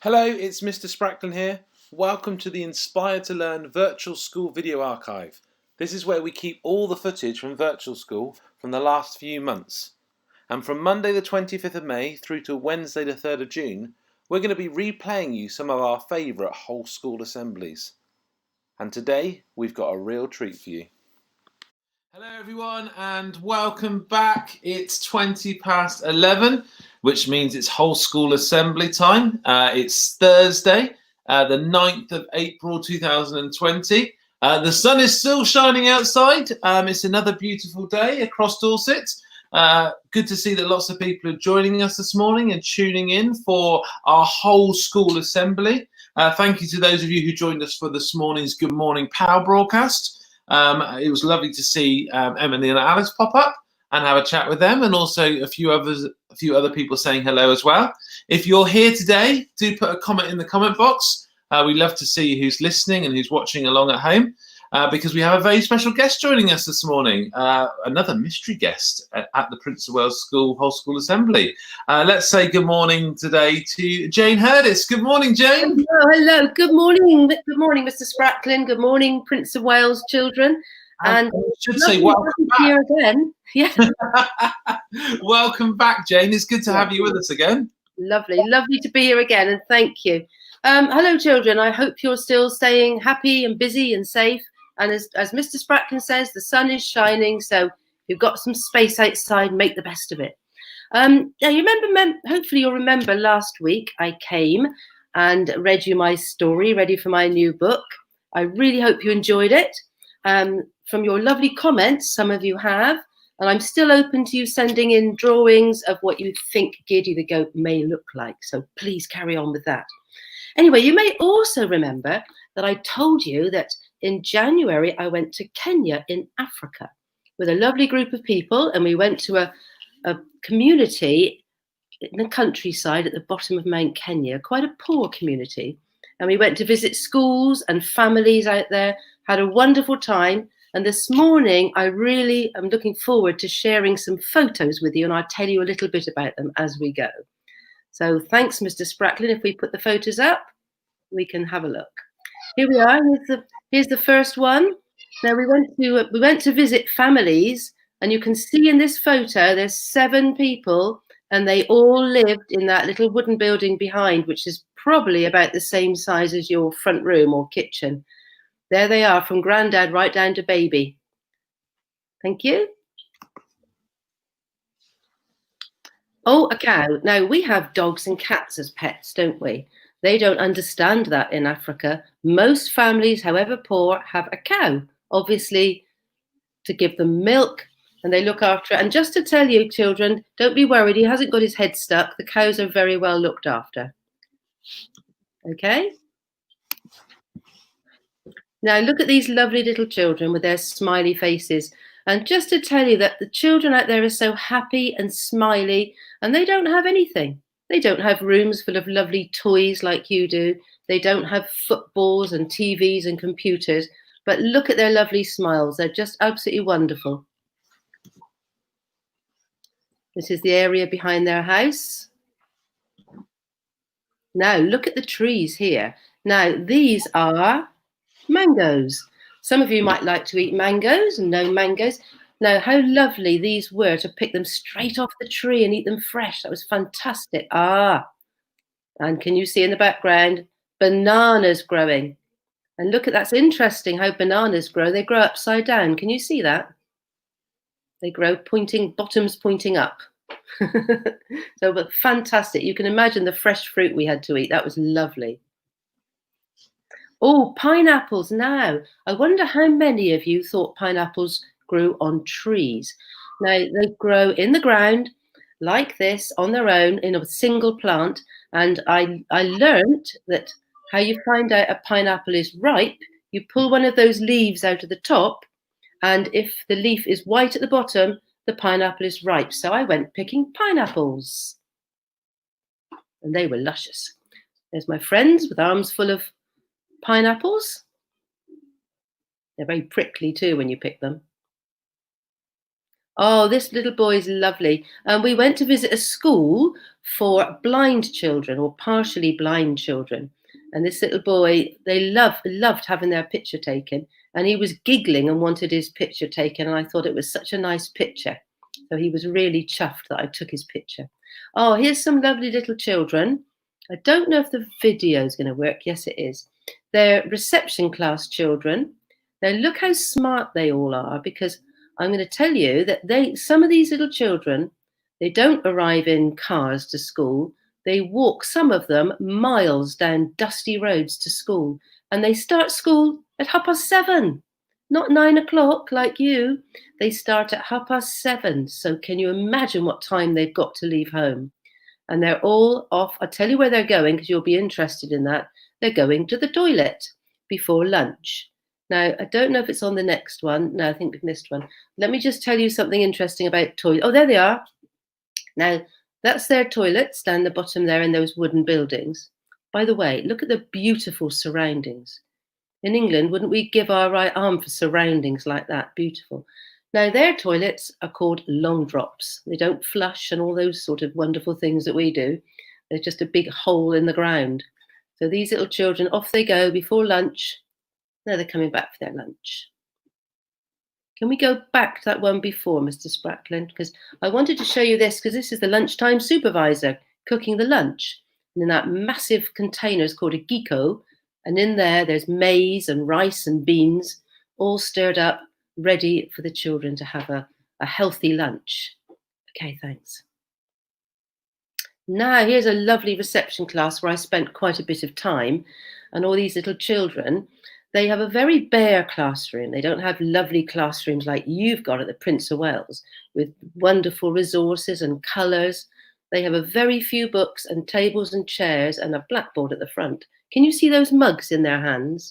Hello, it's Mr Spracklen here. Welcome to the Inspire to Learn Virtual School Video Archive. This is where we keep all the footage from virtual school from the last few months. And from Monday the 25th of May through to Wednesday the 3rd of June, we're going to be replaying you some of our favourite whole school assemblies. And today, we've got a real treat for you. Hello everyone and welcome back. It's 20 past 11, which means it's whole school assembly time. It's Thursday, the 9th of April 2020. The sun is still shining outside. It's another beautiful day across Dorset. Good to see that lots of people are joining us this morning and tuning in for our whole school assembly. Thank you to those of you who joined us for this morning's Good Morning Power broadcast. It was lovely to see Emily and Alice pop up and have a chat with them, and also a few other people saying hello as well. If you're here today, do put a comment in the comment box. We love to see who's listening and who's watching along at home, because we have a very special guest joining us this morning, another mystery guest at the Prince of Wales School Whole School Assembly. Let's say good morning today to Jane Hurdis. Good morning, Jane. Hello. Good morning. Good morning, Mr Spracklen. Good morning, Prince of Wales children. And I should say welcome back. Here again. Yeah. Welcome back, Jane. It's good to have you with us again. Lovely to be here again, and thank you. Hello, children. I hope you're still staying happy and busy and safe. And as Mr Spracklen says, the sun is shining, so you've got some space outside. Make the best of it. Now, you remember? Hopefully, you'll remember last week I came and read you my story, ready for my new book. I really hope you enjoyed it. From your lovely comments, some of you have, and I'm still open to you sending in drawings of what you think Giddy the Goat may look like. So please carry on with that. Anyway, you may also remember that I told you that in January I went to Kenya in Africa with a lovely group of people, and we went to a community in the countryside at the bottom of Mount Kenya, quite a poor community. And we went to visit schools and families out there, had a wonderful time. And this morning, I really am looking forward to sharing some photos with you, and I'll tell you a little bit about them as we go. So thanks, Mr Spracklen. If we put the photos up, we can have a look. Here we are. Here's the first one. Now we went to visit families, and you can see in this photo there's 7 people, and they all lived in that little wooden building behind, which is probably about the same size as your front room or kitchen. There they are, from granddad right down to baby. Thank you. Oh, a cow. Now, we have dogs and cats as pets, don't we? They don't understand that in Africa. Most families, however poor, have a cow, obviously to give them milk, and they look after it. And just to tell you, children, don't be worried. He hasn't got his head stuck. The cows are very well looked after. Okay? Now, look at these lovely little children with their smiley faces. And just to tell you that the children out there are so happy and smiley, and they don't have anything. They don't have rooms full of lovely toys like you do. They don't have footballs and TVs and computers. But look at their lovely smiles. They're just absolutely wonderful. This is the area behind their house. Now, look at the trees here. Now, these are mangoes. Some of you might like to eat mangoes and know mangoes. Now, how lovely these were to pick them straight off the tree and eat them fresh. That was fantastic. And can you see in the background, bananas growing? And look at, that's interesting how bananas grow. They grow upside down. Can you see that? They grow bottoms pointing up. But fantastic. You can imagine the fresh fruit we had to eat. That was lovely. Oh, pineapples now. I wonder how many of you thought pineapples grew on trees. Now, they grow in the ground like this on their own in a single plant. And I learned that how you find out a pineapple is ripe, you pull one of those leaves out of the top, and if the leaf is white at the bottom, the pineapple is ripe. So I went picking pineapples. And they were luscious. There's my friends with arms full of pineapples. They're very prickly too when you pick them. Oh, this little boy is lovely. We went to visit a school for blind children or partially blind children. And this little boy, they loved having their picture taken. And he was giggling and wanted his picture taken. And I thought it was such a nice picture. So he was really chuffed that I took his picture. Oh, here's some lovely little children. I don't know if the video is going to work. Yes, it is. They're reception class children. Now look how smart they all are, because I'm going to tell you that some of these little children, they don't arrive in cars to school. They walk, some of them, miles down dusty roads to school. And they start school at 7:30, not 9 o'clock like you. They start at 7:30. So can you imagine what time they've got to leave home? And they're all off. I'll tell you where they're going because you'll be interested in that. They're going to the toilet before lunch. Now, I don't know if it's on the next one. No, I think we've missed one. Let me just tell you something interesting about toilets. Oh, there they are. Now, that's their toilets down the bottom there in those wooden buildings. By the way, look at the beautiful surroundings. In England, wouldn't we give our right arm for surroundings like that? Beautiful. Now, their toilets are called long drops. They don't flush and all those sort of wonderful things that we do. They're just a big hole in the ground. So these little children, off they go before lunch. Now they're coming back for their lunch. Can we go back to that one before, Mr. Spracklen? Because I wanted to show you this, because this is the lunchtime supervisor cooking the lunch. And in that massive container is called a giko. And in there's maize and rice and beans, all stirred up, ready for the children to have a healthy lunch. Okay, thanks. Now, here's a lovely reception class where I spent quite a bit of time. And all these little children, they have a very bare classroom. They don't have lovely classrooms like you've got at the Prince of Wales with wonderful resources and colours. They have a very few books and tables and chairs and a blackboard at the front. Can you see those mugs in their hands?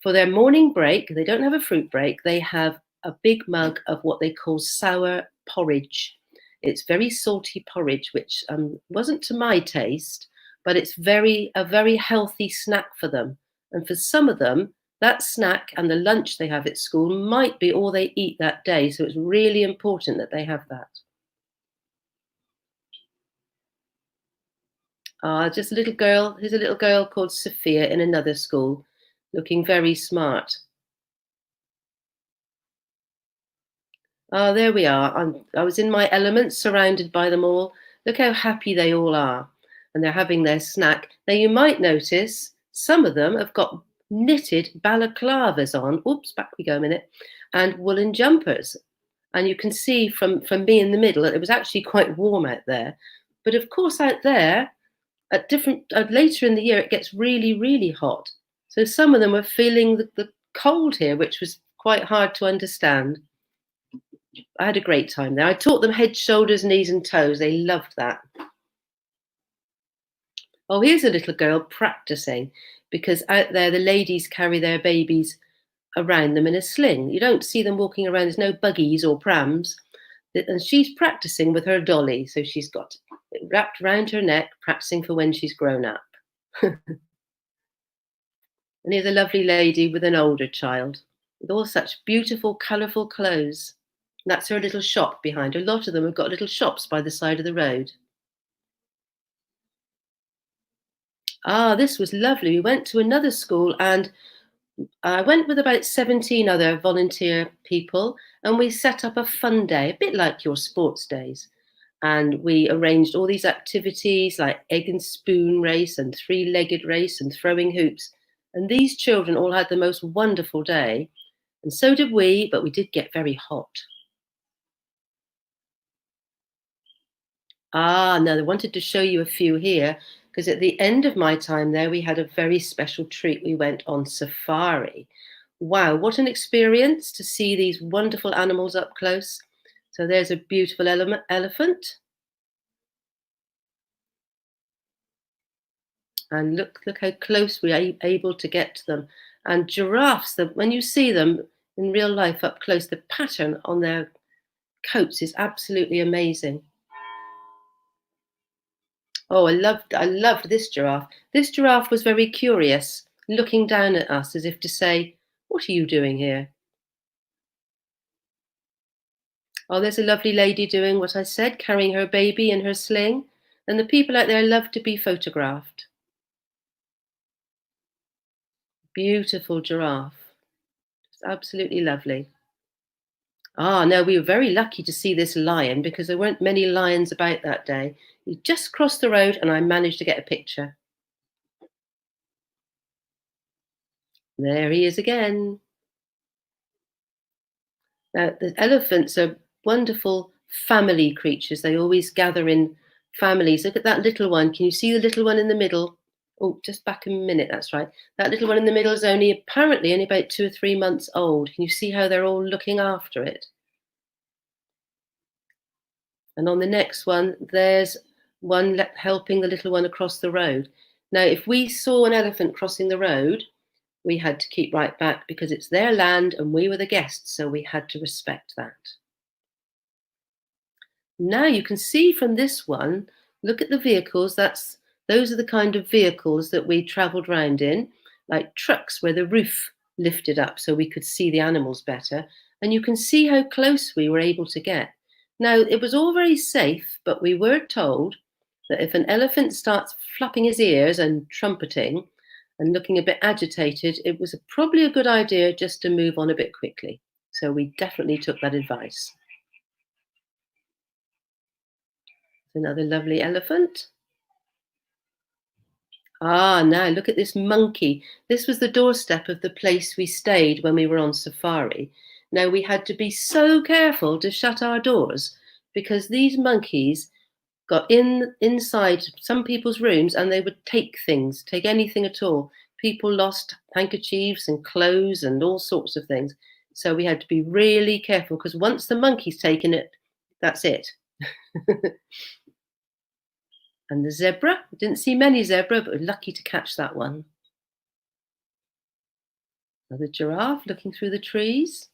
For their morning break, they don't have a fruit break. They have a big mug of what they call sour porridge. It's very salty porridge, which wasn't to my taste, but it's a very healthy snack for them. And for some of them, that snack and the lunch they have at school might be all they eat that day. So it's really important that they have that. Just a little girl. Here's a little girl called Sophia in another school, looking very smart. Oh, there we are. I was in my element, surrounded by them all. Look how happy they all are. And they're having their snack. Now, you might notice some of them have got knitted balaclavas on. Oops, back we go a minute. And woolen jumpers. And you can see from me in the middle, it was actually quite warm out there. But of course, out there, at later in the year, it gets really, really hot. So some of them were feeling the cold here, which was quite hard to understand. I had a great time there. I taught them head, shoulders, knees, and toes. They loved that. Oh, here's a little girl practicing, because out there the ladies carry their babies around them in a sling. You don't see them walking around. There's no buggies or prams. And she's practicing with her dolly. So she's got it wrapped around her neck, practicing for when she's grown up. And here's a lovely lady with an older child with all such beautiful, colourful clothes. And that's her little shop behind her. A lot of them have got little shops by the side of the road. This was lovely. We went to another school and I went with about 17 other volunteer people, and we set up a fun day, a bit like your sports days. And we arranged all these activities like egg and spoon race and three-legged race and throwing hoops. And these children all had the most wonderful day. And so did we, but we did get very hot. Now I wanted to show you a few here, because at the end of my time there, we had a very special treat. We went on safari. Wow, what an experience to see these wonderful animals up close. So there's a beautiful elephant. And look how close we are able to get to them. And giraffes, when you see them in real life up close, the pattern on their coats is absolutely amazing. Oh, I loved this giraffe. This giraffe was very curious, looking down at us as if to say, "What are you doing here?" Oh, there's a lovely lady doing what I said, carrying her baby in her sling. And the people out there love to be photographed. Beautiful giraffe. It's absolutely lovely. Ah, no, we were very lucky to see this lion because there weren't many lions about that day. He just crossed the road and I managed to get a picture. There he is again. Now, the elephants are wonderful family creatures. They always gather in families. Look at that little one. Can you see the little one in the middle? Oh, just back a minute. That's right. That little one in the middle is apparently only about 2 or 3 months old. Can you see how they're all looking after it? And on the next one, there's one helping the little one across the road. Now, if we saw an elephant crossing the road, we had to keep right back because it's their land and we were the guests, so we had to respect that. Now you can see from this one, look at the vehicles. Those are the kind of vehicles that we travelled around in, like trucks where the roof lifted up so we could see the animals better. And you can see how close we were able to get. Now, it was all very safe, but we were told that if an elephant starts flapping his ears and trumpeting and looking a bit agitated, it was probably a good idea just to move on a bit quickly. So we definitely took that advice. Another lovely elephant. Ah, now look at this monkey. This was the doorstep of the place we stayed when we were on safari. Now we had to be so careful to shut our doors because these monkeys got inside some people's rooms and they would take things, take anything at all. People lost handkerchiefs and clothes and all sorts of things. So we had to be really careful because once the monkey's taken it, that's it. And the zebra, I didn't see many zebra, but we're lucky to catch that one. Another giraffe looking through the trees.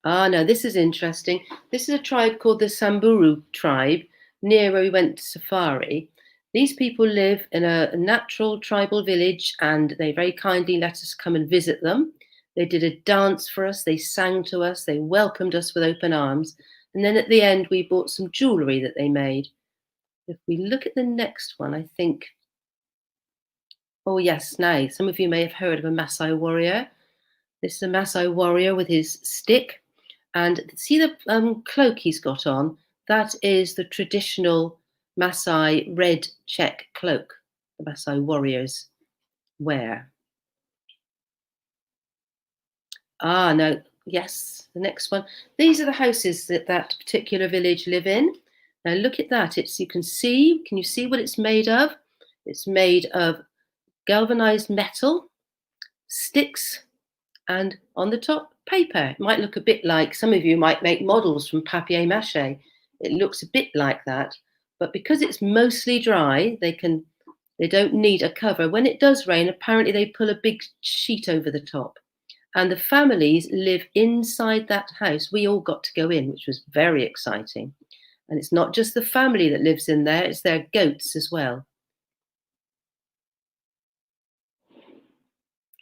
Ah, no, this is interesting. This is a tribe called the Samburu Tribe, near where we went to safari. These people live in a natural tribal village and they very kindly let us come and visit them. They did a dance for us, they sang to us, they welcomed us with open arms. And then at the end, we bought some jewellery that they made. If we look at the next one, I think, oh yes, now some of you may have heard of a Maasai warrior. This is a Maasai warrior with his stick. And see the cloak he's got on? That is the traditional Maasai red check cloak the Maasai warriors wear. Ah, no, yes, the next one. These are the houses that that particular village live in. Now look at that. Can you see what it's made of? It's made of galvanized metal, sticks, and on the top, paper. It might look a bit like, some of you might make models from papier-mâché. It looks a bit like that, but because it's mostly dry, they don't need a cover. When it does rain, apparently they pull a big sheet over the top. And the families live inside that house. We all got to go in, which was very exciting. And it's not just the family that lives in there, it's their goats as well.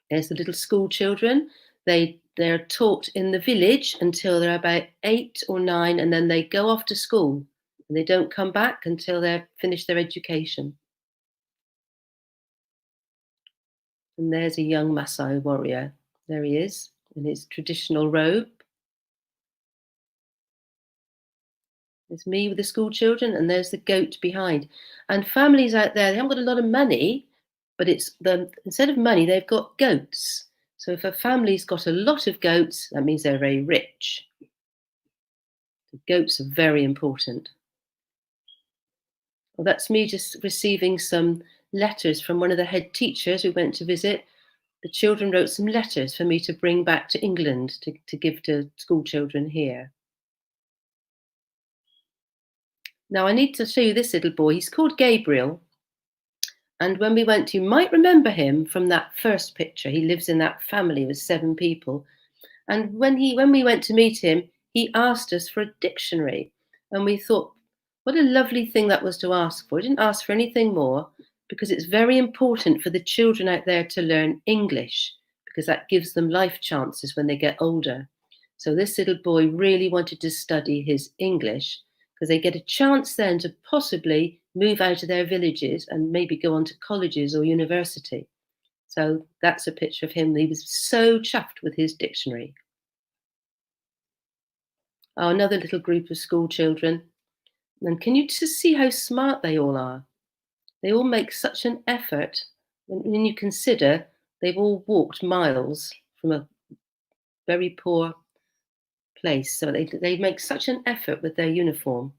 There's the little school children. They're taught in the village until they're about 8 or 9, and then they go off to school. And they don't come back until they've finished their education. And there's a young Maasai warrior. There he is in his traditional robe. There's me with the school children, and there's the goat behind. And families out there, they haven't got a lot of money, but instead of money, they've got goats. So if a family's got a lot of goats, that means they're very rich. The goats are very important. Well, that's me just receiving some letters from one of the head teachers we went to visit. The children wrote some letters for me to bring back to England to give to school children here. Now I need to show you this little boy. He's called Gabriel. And when we went, you might remember him from that first picture. He lives in that family with 7 people. And when we went to meet him, he asked us for a dictionary. And we thought, what a lovely thing that was to ask for. He didn't ask for anything more because it's very important for the children out there to learn English because that gives them life chances when they get older. So this little boy really wanted to study his English because they get a chance then to possibly move out of their villages and maybe go on to colleges or university. So that's a picture of him. He was so chuffed with his dictionary. Oh, another little group of school children. And can you just see how smart they all are? They all make such an effort when you consider they've all walked miles from a very poor place. So they make such an effort with their uniform.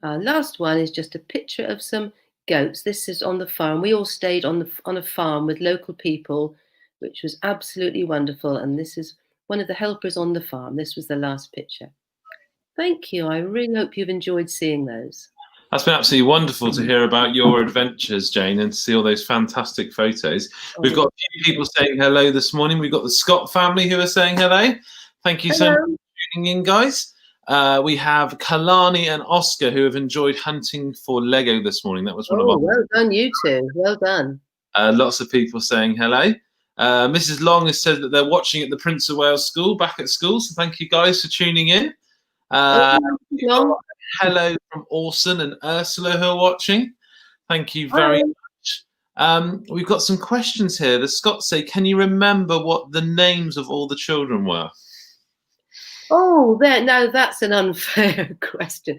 Last one is just a picture of some goats. This is on the farm. We all stayed on a farm with local people, which was absolutely wonderful. And this is one of the helpers on the farm. This was the last picture. Thank you. I really hope you've enjoyed seeing those. That's been absolutely wonderful to hear about your adventures, Jane, and to see all those fantastic photos. We've got a few people saying hello this morning. We've got the Scott family who are saying hello. Thank you so much for tuning in, guys. We have Kalani and Oscar who have enjoyed hunting for Lego this morning. That was one of our... Well done, you two. Well done. Lots of people saying hello. Mrs. Long has said that they're watching at the Prince of Wales School, back at school. So thank you guys for tuning in. Hello from Orson and Ursula who are watching. Thank you very much. We've got some questions here. The Scots say, can you remember what the names of all the children were? Oh, now that's an unfair question.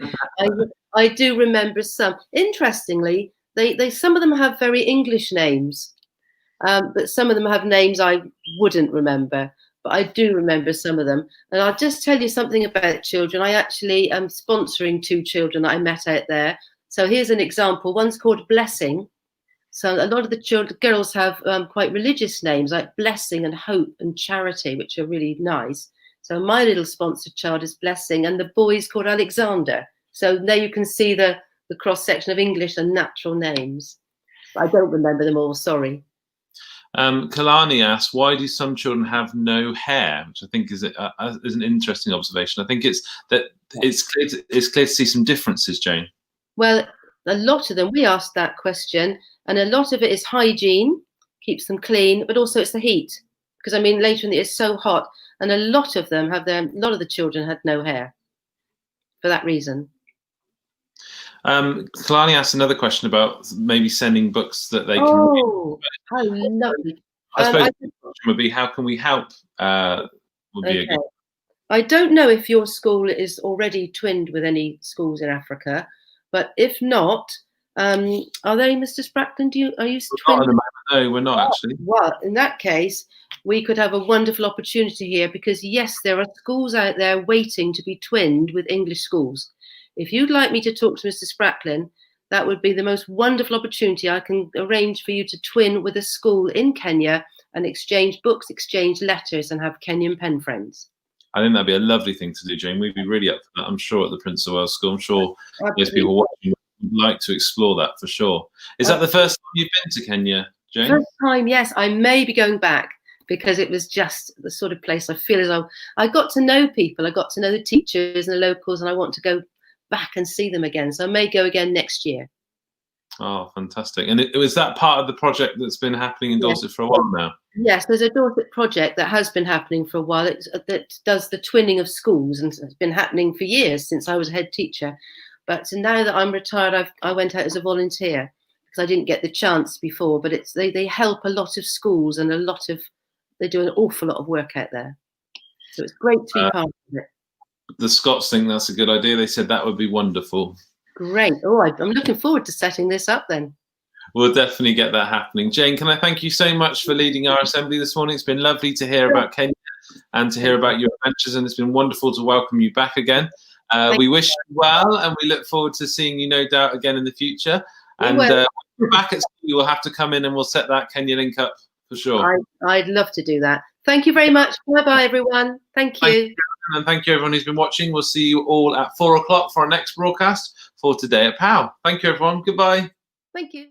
I do remember some. Interestingly, they some of them have very English names, but some of them have names I wouldn't remember. But I do remember some of them. And I'll just tell you something about children. I actually am sponsoring 2 children that I met out there. So here's an example. One's called Blessing. So a lot of the girls have quite religious names like Blessing and Hope and Charity, which are really nice. So my little sponsored child is Blessing, and the boy's called Alexander. So there you can see the cross-section of English and natural names. But I don't remember them all, sorry. Kalani asks, why do some children have no hair? Which I think is an interesting observation. I think it's clear to see some differences, Jane. Well, a lot of them, we asked that question, and a lot of it is hygiene, keeps them clean, but also it's the heat. Because, I mean, later in the year it's so hot, and a lot of the children had no hair for that reason. Kalani asked another question about maybe sending books that they can read. Oh, how lovely. I suppose the question would be, how can we help? Would be a good... I don't know if your school is already twinned with any schools in Africa, but if not, are they, Mr. Spracklen? Are you twinned? No, we're not actually. Well, in that case, we could have a wonderful opportunity here because, yes, there are schools out there waiting to be twinned with English schools. If you'd like me to talk to Mr. Spracklen, that would be the most wonderful opportunity. I can arrange for you to twin with a school in Kenya and exchange books, exchange letters, and have Kenyan pen friends. I think that'd be a lovely thing to do, Jane. We'd be really up for that, I'm sure, at the Prince of Wales School. I'm sure those people watching would like to explore that for sure. Is that the first time you've been to Kenya, Jane? First time, yes. I may be going back because it was just the sort of place I feel as I got to know people. I got to know the teachers and the locals, and I want to go back and see them again. So I may go again next year. Oh, fantastic. And it was that part of the project that's been happening in Dorset for a while now? Yes, there's a Dorset project that has been happening for a while. That does the twinning of schools, and it's been happening for years since I was a head teacher. But now that I'm retired, I went out as a volunteer because I didn't get the chance before. But they help a lot of schools, and they do an awful lot of work out there. So it's great to be part of it. The Scots think that's a good idea. They said that would be wonderful. Great. Oh, I'm looking forward to setting this up then. We'll definitely get that happening. Jane, can I thank you so much for leading our assembly this morning? It's been lovely to hear about Kenya and to hear about your adventures, and it's been wonderful to welcome you back again. We wish you well, and we look forward to seeing you, no doubt, again in the future. And when you're back at school, you will have to come in and we'll set that Kenya link up for sure. I'd love to do that. Thank you very much. Bye-bye, everyone. Thank you. And thank you, everyone who's been watching. We'll see you all at 4 o'clock for our next broadcast for Today at POW. Thank you, everyone. Goodbye. Thank you.